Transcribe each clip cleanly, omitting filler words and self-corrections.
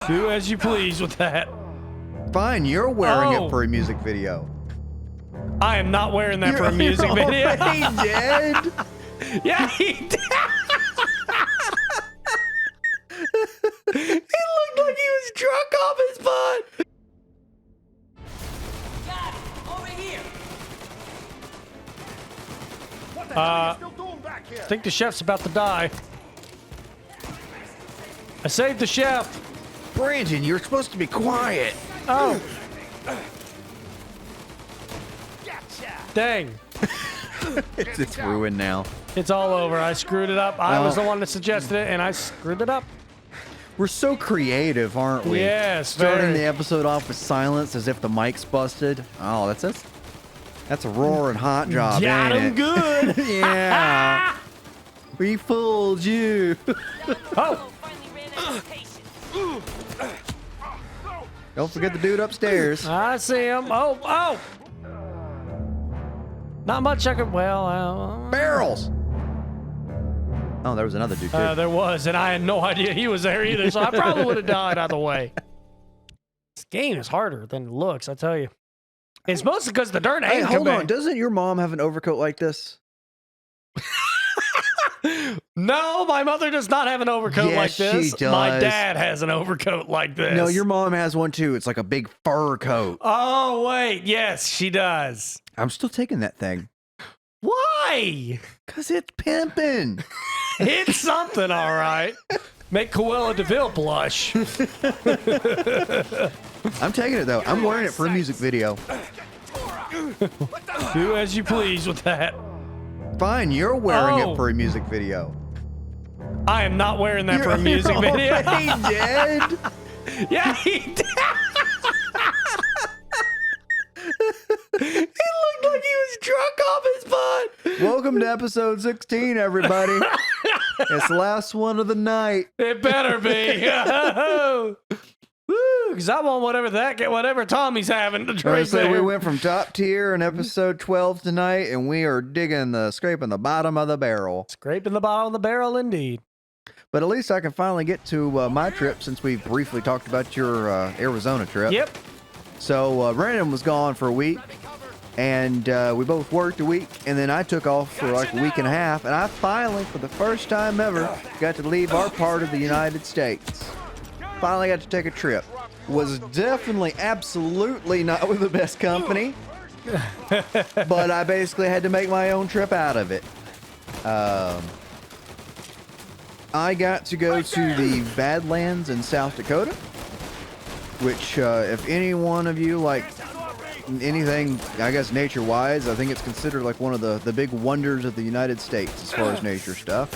Do as you please with that. Fine, you're wearing it for a music video. I am not wearing that for a music video. He did. Yeah, he did. He looked like he was drunk off his butt. Got it. Over here. What the hell are you still doing back here? I think the chef's about to die. I saved the chef. Brandon, you're supposed to be quiet. Oh, Gotcha. dang. It's ruined now. It's all over. I screwed it up. I was the one that suggested it, and I screwed it up. We're so creative, aren't we? Yes, Starting very. the episode off with silence as if the mic's busted. Oh, that's a roaring hot job, Got ain't him it? good. Yeah. We fooled you. Oh, Finally ran out of patience. Don't forget the dude upstairs. I see him. Oh. Not much I could, well, Barrels. Oh, there was another dude too. there was, and I had no idea he was there either, so I probably would have died either way. This game is harder than it looks, I tell you. It's mostly because the dirt Hey, ain't hold come on. back. Doesn't your mom have an overcoat like this? No, my mother does not have an overcoat Yes, like this. she My does. dad has an overcoat like this. No, your mom has one too. It's like a big fur coat. Oh, wait. Yes, she does. I'm still taking that thing. Why? Cause it's pimping. It's something, all right. Make Cruella DeVille blush. I'm taking it though. I'm wearing it for a music video. Do as you please with that. Fine, you're wearing Oh. it for a music video. I am not wearing that for a music You're video. already dead. Yeah, he did. He looked like he was drunk off his butt. Welcome to episode 16, everybody. It's the last one of the night. It better be. Woo, because I want whatever Tommy's having to I drink say we there. went from top tier in episode 12 tonight, and we are scraping the bottom of the barrel. Scraping the bottom of the barrel, indeed. But at least I can finally get to my trip since we briefly talked about your Arizona trip. Yep. So Brandon was gone for a week, and we both worked a week, and then I took off for like a week and a half, and I finally, for the first time ever, got to leave our part of the United States. Finally got to take a trip. Was definitely, absolutely not with the best company, but I basically had to make my own trip out of it. I got to go to the Badlands in South Dakota, which if any one of you like anything, I guess nature-wise, I think it's considered like one of the big wonders of the United States as far as nature stuff.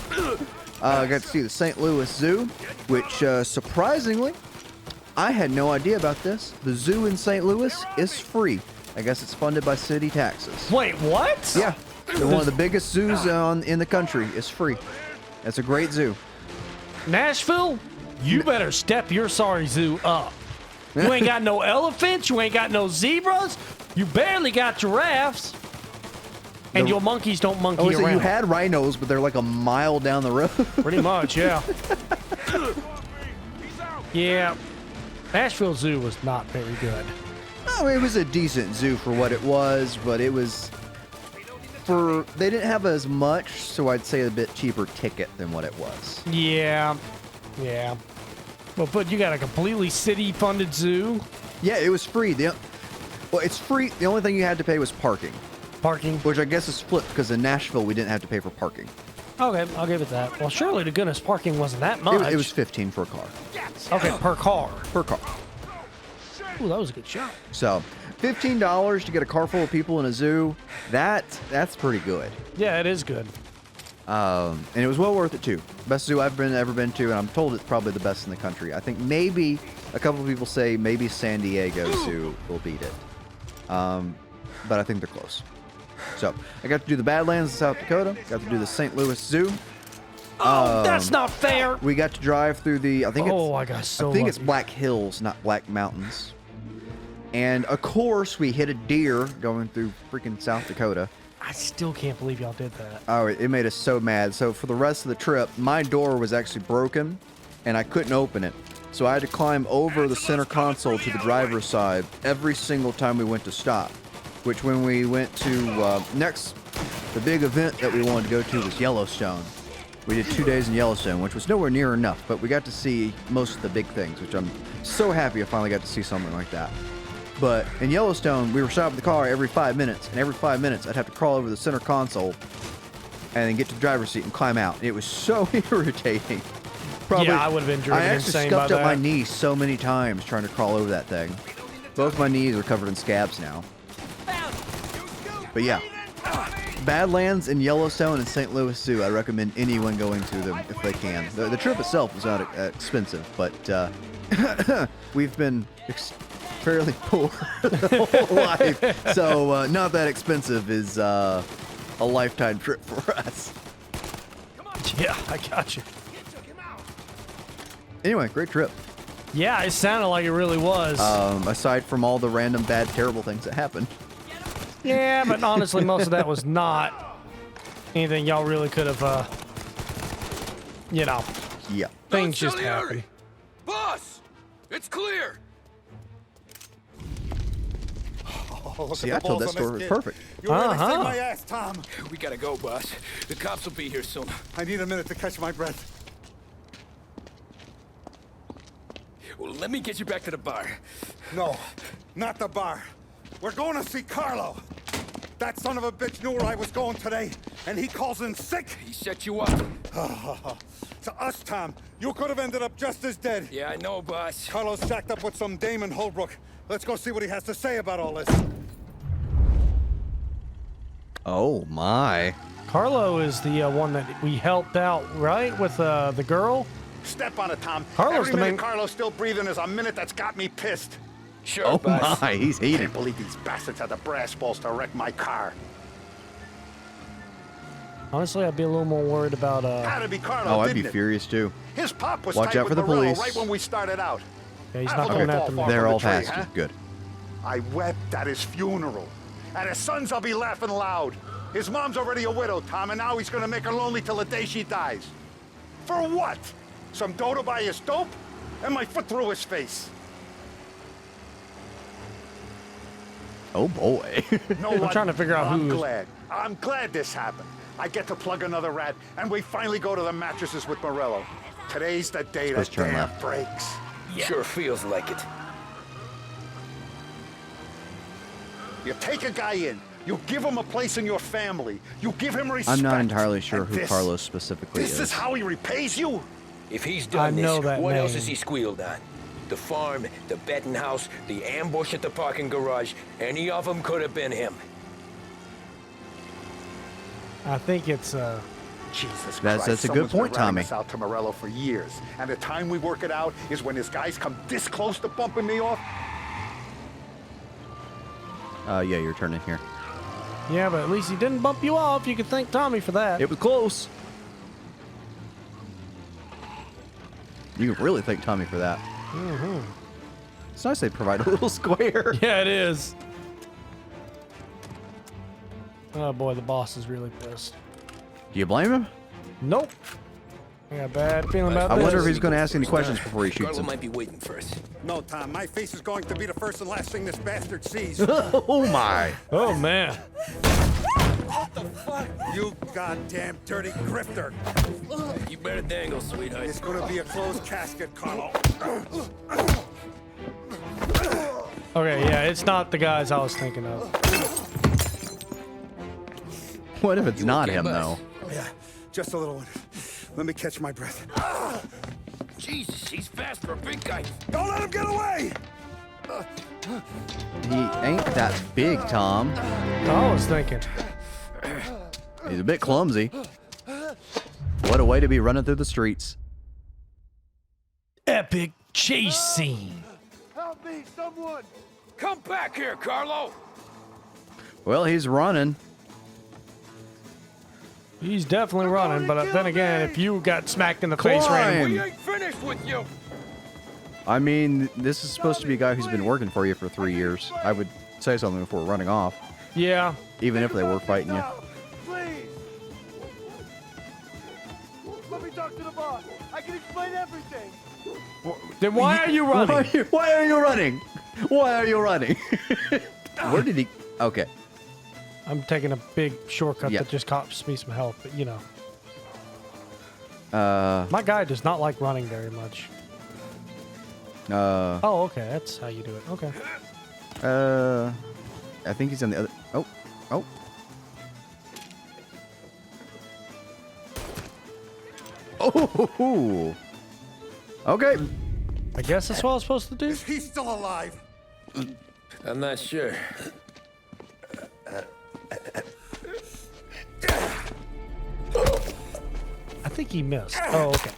I got to see the St. Louis Zoo, which surprisingly, I had no idea about this. The zoo in St. Louis is free. I guess it's funded by city taxes. Wait, what? Yeah, one of the biggest zoos in the country is free. It's a great zoo. Nashville, you better step your sorry zoo up. You ain't got no elephants. You ain't got no zebras. You barely got giraffes. And your monkeys don't monkey I would say around. you had rhinos, but they're like a mile down the road. Pretty much, yeah. Yeah. Nashville Zoo was not very good. I mean, it was a decent zoo for what it was, but it was they didn't have as much, so I'd say a bit cheaper ticket than what it was. Yeah. Yeah. Well, but you got a completely city-funded zoo. Yeah, it was free. Well, it's free. The only thing you had to pay was parking, Parking. which I guess is flipped because in Nashville we didn't have to pay for parking. Okay, I'll give it that. Well, surely to goodness, parking wasn't that much. It was 15 for a car. Okay, per car. Per car. Ooh, that was a good shot. So, $15 to get a car full of people in a zoo. That's pretty good. Yeah, it is good. And it was well worth it too. Best zoo I've ever been to, and I'm told it's probably the best in the country. I think maybe a couple of people say maybe San Diego Zoo will beat it, but I think they're close. So I got to do the Badlands in South Dakota. Got to do the St. Louis Zoo. Oh, that's not fair. We got to drive through the. I think I got so I think it's lucky. Black Hills, not Black Mountains. And of course, we hit a deer going through freaking South Dakota. I still can't believe y'all did that. Oh, it made us so mad. So for the rest of the trip, my door was actually broken, and I couldn't open it. So I had to climb over the center console to the driver's side every single time we went to stop. Which when we went to the big event that we wanted to go to was Yellowstone. We did 2 days in Yellowstone, which was nowhere near enough, but we got to see most of the big things, which I'm so happy I finally got to see something like that. But in Yellowstone, we were stopping the car every 5 minutes, and every 5 minutes I'd have to crawl over the center console and then get to the driver's seat and climb out. It was so irritating. Yeah, I would have been driven I actually insane by scuffed up my that. knee so many times trying to crawl over that thing. Both my knees are covered in scabs now. But yeah, Badlands and Yellowstone and St. Louis Zoo, I recommend anyone going to them if they can. The trip itself was not expensive, but we've been fairly poor the whole life, so not that expensive is a lifetime trip for us. Yeah, I got you. Anyway, great trip. Yeah, it sounded like it really was. Aside from all the random bad, terrible things that happened. Yeah, but honestly, most of that was not anything y'all really could have, Yeah. things just happen. Boss, it's clear. Oh, look See, at I the told balls that on story this was kid. perfect. You really Uh-huh. saved my ass, Tom. We gotta go, boss. The cops will be here soon. I need a minute to catch my breath. Well, let me get you back to the bar. No, not the bar. We're going to see Carlo. That son of a bitch knew where I was going today, and he calls in sick. He set you up. To us, Tom, you could have ended up just as dead. Yeah, I know, boss. Carlo's shacked up with some dame in Holbrook. Let's go see what he has to say about all this. Oh my. Carlo is the one that we helped out, right, with the girl? Step on it, Tom. Carlo's Every the minute main- Carlo's still breathing is a minute that's got me pissed. Sure, Oh boss. my, he's I heated. can't believe these bastards had the brass balls to wreck my car. Honestly, I'd be a little more worried about, Had to be Carlo, Oh, I'd be didn't it? furious too. His pop was Watch tight out for with the Morello police. right when we started out. yeah, he's I not don't coming fall after me. far They're from all the tree, past huh? you. Good. I wept at his funeral. At his sons, I'll be laughing loud. His mom's already a widow, Tom, and now he's gonna make her lonely till the day she dies. For what? Some dough to buy his dope? And my foot through his face. Oh boy. No, I'm trying to figure out I'm who- glad. I'm glad this happened. I get to plug another rat, and we finally go to the mattresses with Morello. Today's the day that Supposed to turn dam left. breaks. Sure feels like it. You take a guy in, you give him a place in your family, you give him respect. I'm not entirely sure And who this- Carlos specifically This is how he repays you? If he's I done know this, that what else name. has he squealed on? The farm, the betting house, the ambush at the parking garage. Any of them could have been him. I think it's, Jesus That's Christ, a good someone's been point, ratting Tommy. this out to Morello for years, and the time we work it out is when his guys come this close to bumping me off. Yeah, you're turning here. yeah, but at least he didn't bump you off. You can thank Tommy for that. It was close. You can really thank Tommy for that. Mm-hmm. It's nice they provide a little square. Yeah, it is. Oh boy, the boss is really pissed. Do you blame him? Nope. I got a bad feeling about I this. wonder if he's going to ask any questions before he shoots Carlo him. might be waiting first. No, Tom, my face is going to be the first and last thing this bastard sees. Oh my. Oh man. You goddamn dirty grifter. You better dangle, sweetheart. It's gonna be a closed casket, Carlo. Okay, yeah, it's not the guys I was thinking of. What if it's not okay, him, boss? though? Yeah, just a little one. Let me catch my breath. Jesus, he's fast for a big guy. Don't let him get away! He ain't that big, Tom. I was thinking. He's a bit clumsy. What a way to be running through the streets. Epic chase scene. Help me, someone! Come back here, Carlo. Well, he's running. He's definitely running, but then again, if you got smacked in the face randomly, We ain't finished with you. I mean, this is supposed to be a guy who's been working for you for 3 years. I would say something before running off, yeah. even if they were fighting you. Please! Let me talk to the boss. I can explain everything. Then why are you running? Why are you running? Why are you running? Where did he? Okay. I'm taking a big shortcut Yeah. that just costs me some health, but you know. Uh. My guy does not like running very much. Oh, okay. That's how you do it. Okay. I think he's on the other. Oh. Oh. Oh. Okay. I guess that's what I was supposed to do. Is he still alive? I'm not sure. I think he missed. Oh, okay.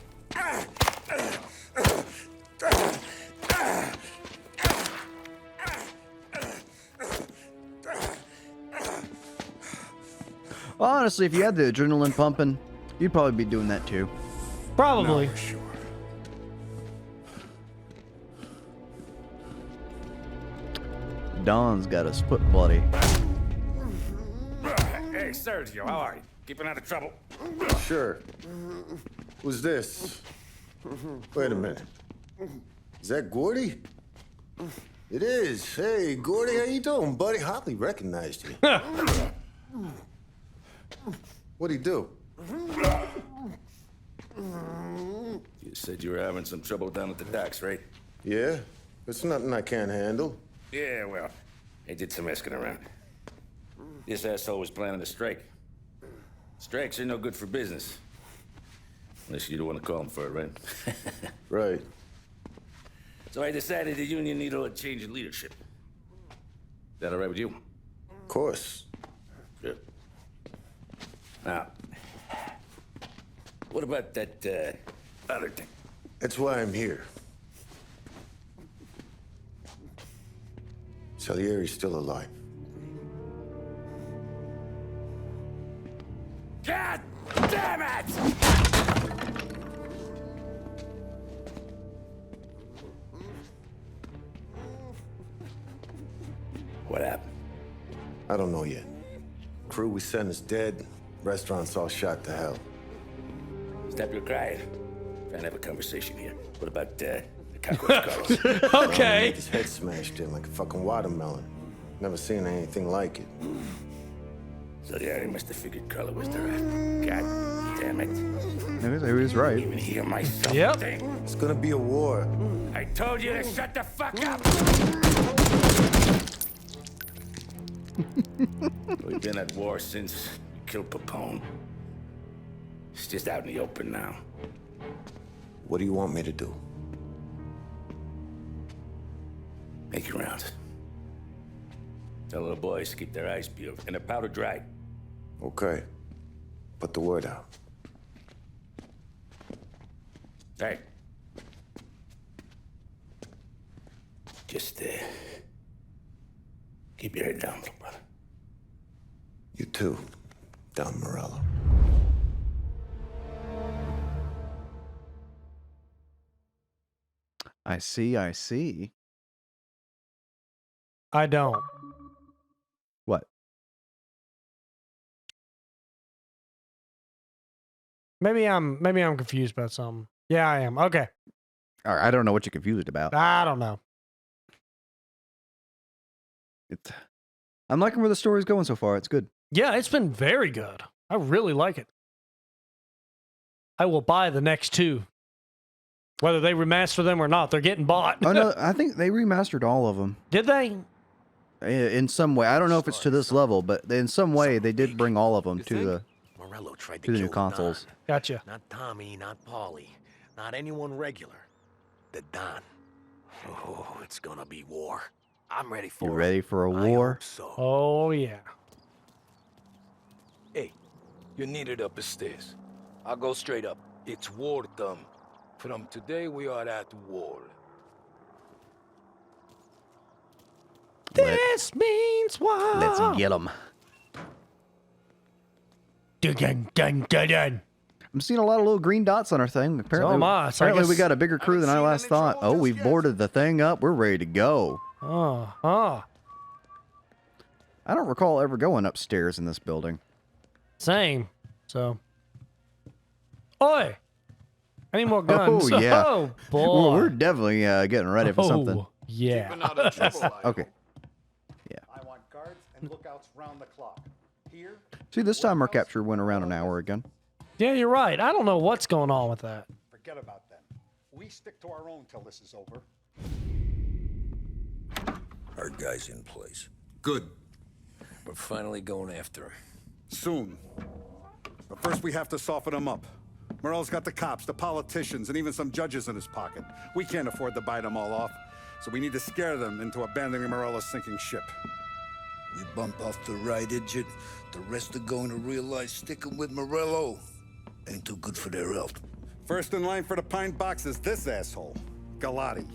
Well, honestly, if you had the adrenaline pumping, you'd probably be doing that too. Probably. For sure. Don's got a split bloody. Hey, Sergio, how are you? Keeping out of trouble? Sure. Who's this? Wait a minute. Is that Gordy? It is. Hey, Gordy, how you doing, buddy? Hardly recognized you. What'd he do? You said you were having some trouble down at the docks, right? Yeah? It's nothing I can't handle. Yeah, well, I did some asking around. This asshole was planning a strike. Strikes are no good for business. Unless you don't want to call him for it, right? Right. So I decided the union needed a change in leadership. Is that all right with you? Of course. Good. Now, what about that, other thing? That's why I'm here. Salieri's still alive. God damn it! What happened? I don't know yet. Crew we sent is dead. Restaurant's all shot to hell. Stop your crying. Trying to have a conversation here. What about, the cockroach Carlos? Okay. His head smashed in like a fucking watermelon. Never seen anything like it. So yeah, they must have figured Carlo was the rat. God damn it. He was right. Even hear myself Yep. think. It's gonna be a war. I told you to shut the fuck up! We've been at war since we killed Papone. It's just out in the open now. What do you want me to do? Make your rounds. Tell little boys to keep their eyes peeled and their powder dry. Okay. Put the word out. Hey. Just, keep your head down, little brother. You too, Don Morello. I see. I see. I don't. What? Maybe I'm confused about something. Yeah, I am. Okay. All right, I don't know what you're confused about. I don't know. I'm liking where the story's going so far. It's good. Yeah, it's been very good. I really like it. I will buy the next two. Whether they remaster them or not, they're getting bought. Oh no, I think they remastered all of them Did they? in some way. I don't know if it's to this level, but in some way they did bring all of them to the Morello tried to the new kill consoles. Don. Gotcha. Not Tommy, not Paulie, not anyone regular. The Don. Oh, it's gonna be war. I'm ready for You it. ready for a I war? hope so. Oh, yeah. Hey, you're needed up the stairs. I'll go straight up. It's war time. From today, we are at war. This means war. Let's get them. Dun, dun, dun, dun, dun. I'm seeing a lot of little green dots on our thing. Apparently, am I, so I apparently we guess- got a bigger crew than I last thought. Oh, we've boarded the thing up. We're ready to go. Oh. I don't recall ever going upstairs in this building. Same. So. Oi! I need more guns. Oh, yeah. Oh, boy. Well, we're definitely getting ready for something. Oh, yeah. Okay. I want guards and lookouts round the clock. Here. See, this time our capture went around an hour again. Yeah, you're right. I don't know what's going on with that. Forget about them. We stick to our own till this is over. Our guy's in place. Good. We're finally going after him. Soon. But first we have to soften him up. Morell's got the cops, the politicians, and even some judges in his pocket. We can't afford to bite them all off, so we need to scare them into abandoning Morello's sinking ship. We bump off the right idiot, the rest are going to realize sticking with Morello ain't too good for their health. First in line for the pine box is this asshole, Galati.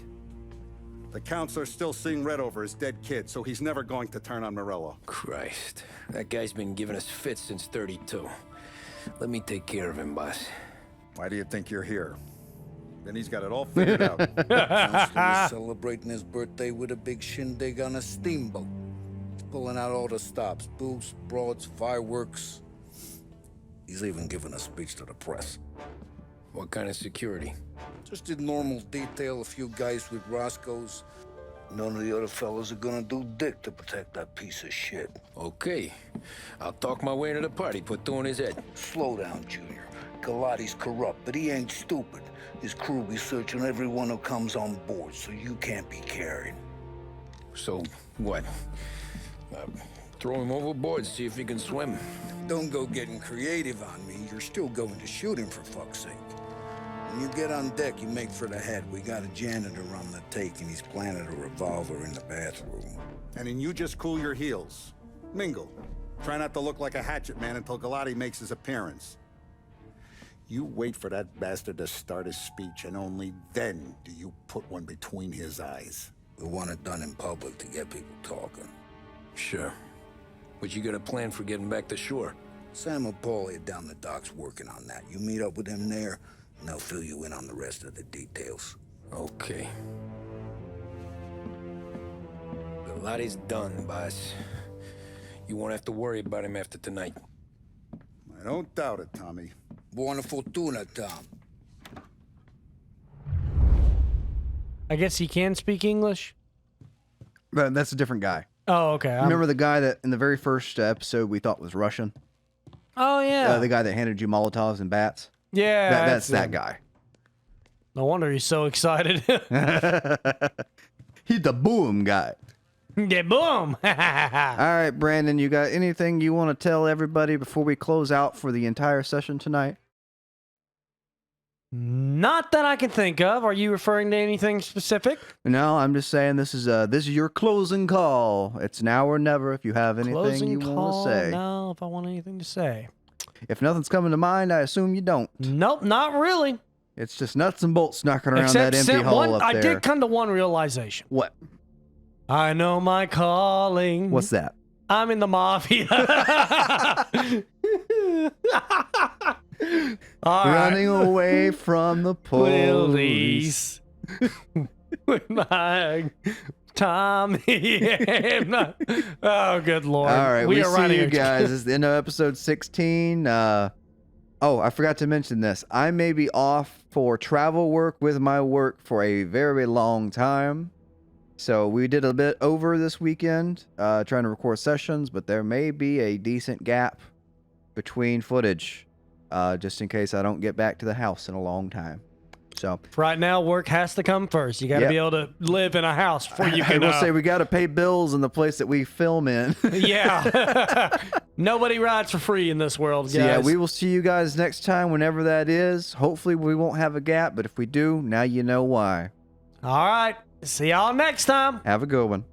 The counselor's still seeing red over his dead kid, so he's never going to turn on Morello. Christ. That guy's been giving us fits since 32. Let me take care of him, boss. Why do you think you're here? Then he's got it all figured out. Counselor is celebrating his birthday with a big shindig on a steamboat. He's pulling out all the stops, booze, broads, fireworks. He's even giving a speech to the press. What kind of security? Just in normal detail, a few guys with Roscoe's. None of the other fellas are gonna do dick to protect that piece of shit. Okay. I'll talk my way into the party, put two in his head. Slow down, Junior. Galati's corrupt, but he ain't stupid. His crew be searching everyone who comes on board, so you can't be carried. So, what? Throw him overboard, see if he can swim. Don't go getting creative on me. You're still going to shoot him, for fuck's sake. When you get on deck, you make for the head. We got a janitor on the take, and he's planted a revolver in the bathroom. And then you just cool your heels. Mingle. Try not to look like a hatchet man until Galati makes his appearance. You wait for that bastard to start his speech, and only then do you put one between his eyes. We want it done in public to get people talking. Sure. But you got a plan for getting back to shore? Sam and Paulie are down the docks working on that. You meet up with them there, and they'll fill you in on the rest of the details. Okay. Galati's done, boss. You won't have to worry about him after tonight. I don't doubt it, Tommy. Buona fortuna, Tom. I guess he can speak English. But that's a different guy. Oh, okay. Remember the guy that in the very first episode we thought was Russian? Oh, yeah. The guy that handed you Molotovs and bats? Yeah. That's that guy. No wonder he's so excited. He's the boom guy. Yeah, boom. All right, Brandon, you got anything you want to tell everybody before we close out for the entire session tonight? Not that I can think of. Are you referring to anything specific? No, I'm just saying this is your closing call. It's now or never if you have anything Closing you call? want to say. No, if I want anything to say. If nothing's coming to mind, I assume you don't. Nope, not really. It's just nuts and bolts knocking around Except that empty hole up I there. did come to one realization. What? I know my calling. What's that? I'm in the Mafia. All Running right. away from the police. With my Tommy. Oh, good Lord. All right, we are see running you guys. It's the end of episode 16. Oh, I forgot to mention this. I may be off for travel work with my work for a very long time. So we did a bit over this weekend, trying to record sessions, but there may be a decent gap between footage, just in case I don't get back to the house in a long time. So Right now, work has to come first. You got to Yep. be able to live in a house before you I can. will say we got to pay bills in the place that we film in. Yeah. Nobody rides for free in this world, guys. So yeah, we will see you guys next time, whenever that is. Hopefully we won't have a gap, but if we do, now you know why. All right. See y'all next time. Have a good one.